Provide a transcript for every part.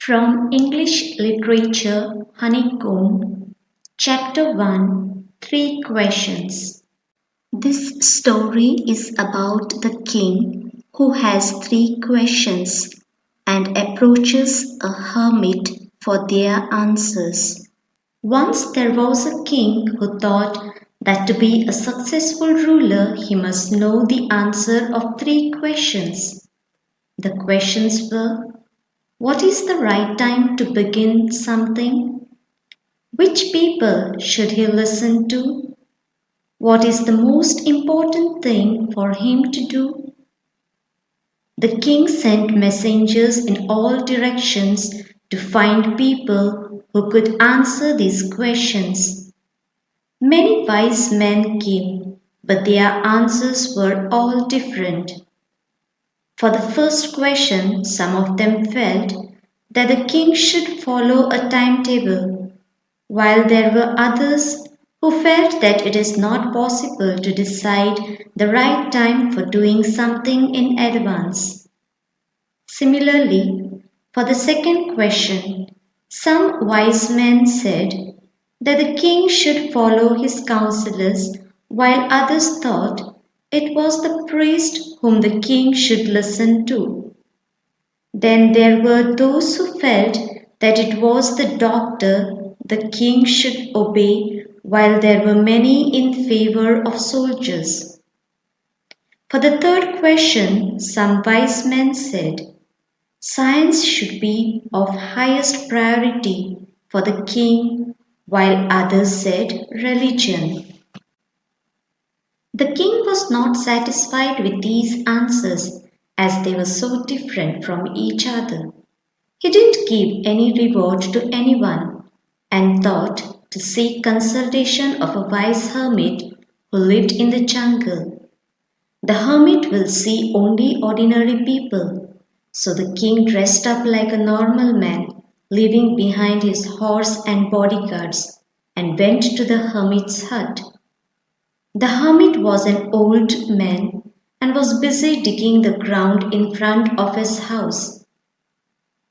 From English Literature-Honeycomb, Chapter 1, Three Questions. This story is about the king who has three questions and approaches a hermit for their answers. Once there was a king who thought that to be a successful ruler he must know the answer of three questions. The questions were: what is the right time to begin something? Which people should he listen to? What is the most important thing for him to do? The king sent messengers in all directions to find people who could answer these questions. Many wise men came, but their answers were all different. For the first question, some of them felt that the king should follow a timetable, while there were others who felt that it is not possible to decide the right time for doing something in advance. Similarly, for the second question, some wise men said that the king should follow his counselors, while others thought it was the priest whom the king should listen to. Then there were those who felt that it was the doctor the king should obey, while there were many in favor of soldiers. For the third question, some wise men said, science should be of highest priority for the king, while others said religion. The king was not satisfied with these answers as they were so different from each other. He didn't give any reward to anyone and thought to seek consultation of a wise hermit who lived in the jungle. The hermit will see only ordinary people, so the king dressed up like a normal man, leaving behind his horse and bodyguards, and went to the hermit's hut. The hermit was an old man and was busy digging the ground in front of his house.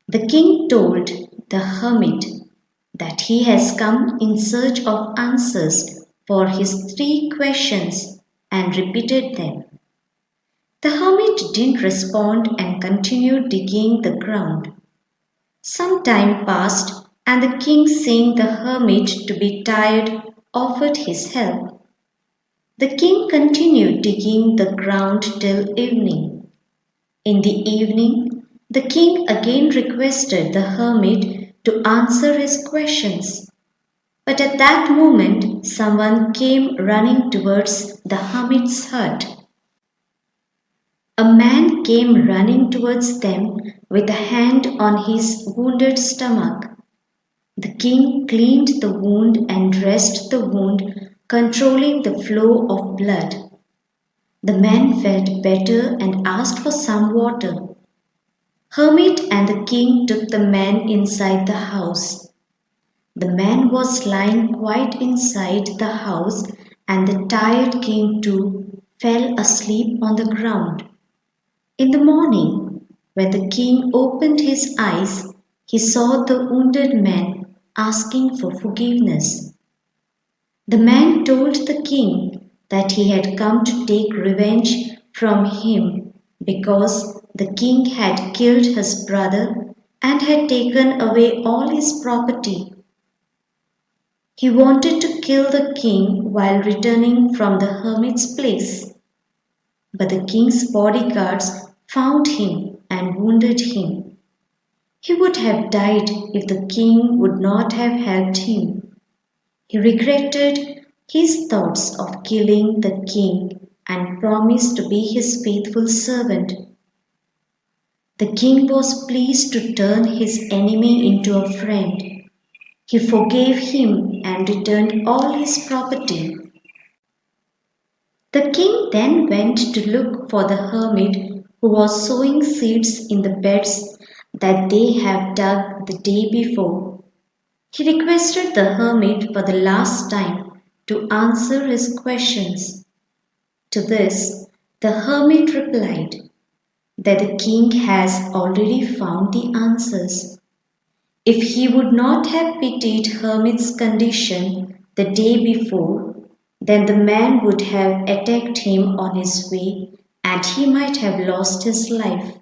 The king told the hermit that he has come in search of answers for his three questions and repeated them. The hermit didn't respond and continued digging the ground. Some time passed, and the king, seeing the hermit to be tired, offered his help. The king continued digging the ground till evening. In the evening, the king again requested the hermit to answer his questions. But at that moment, someone came running towards the hermit's hut. A man came running towards them with a hand on his wounded stomach. The king cleaned the wound and dressed the wound, controlling the flow of blood. The man felt better and asked for some water. Hermit and the king took the man inside the house. The man was lying quite inside the house, and the tired king too fell asleep on the ground. In the morning, when the king opened his eyes, he saw the wounded man asking for forgiveness. The man told the king that he had come to take revenge from him because the king had killed his brother and had taken away all his property. He wanted to kill the king while returning from the hermit's place, but the king's bodyguards found him and wounded him. He would have died if the king would not have helped him. He regretted his thoughts of killing the king and promised to be his faithful servant. The king was pleased to turn his enemy into a friend. He forgave him and returned all his property. The king then went to look for the hermit who was sowing seeds in the beds that they had dug the day before. He requested the hermit for the last time to answer his questions. To this, the hermit replied that the king has already found the answers. If he would not have pitied Hermit's condition the day before, then the man would have attacked him on his way and he might have lost his life.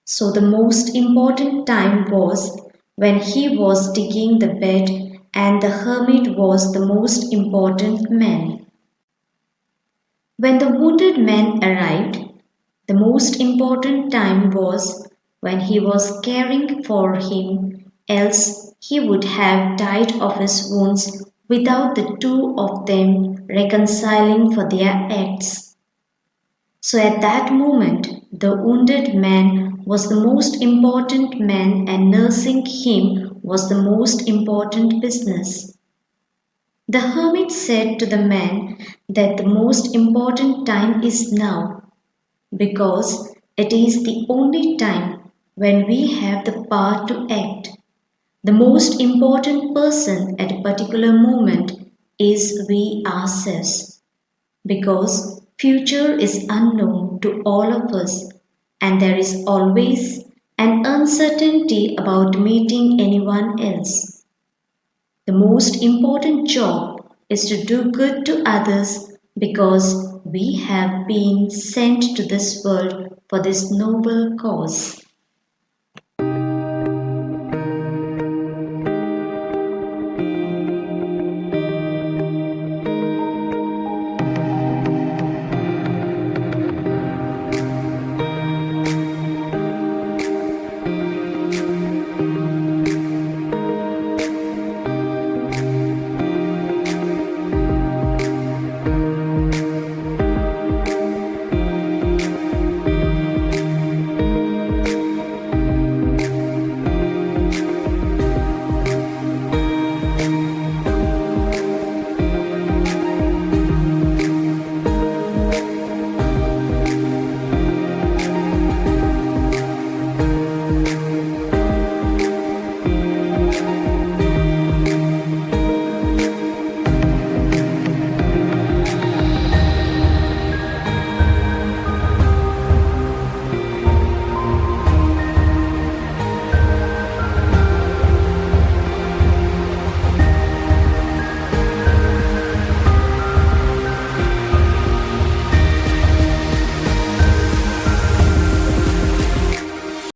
So the most important time was when he was digging the bed and the hermit was the most important man. When the wounded man arrived, the most important time was when he was caring for him, else he would have died of his wounds without the two of them reconciling for their acts. So at that moment, the wounded man was the most important man and nursing him was the most important business. The hermit said to the man that the most important time is now, because it is the only time when we have the power to act. The most important person at a particular moment is we ourselves, because future is unknown to all of us and there is always an uncertainty about meeting anyone else. The most important job is to do good to others because we have been sent to this world for this noble cause.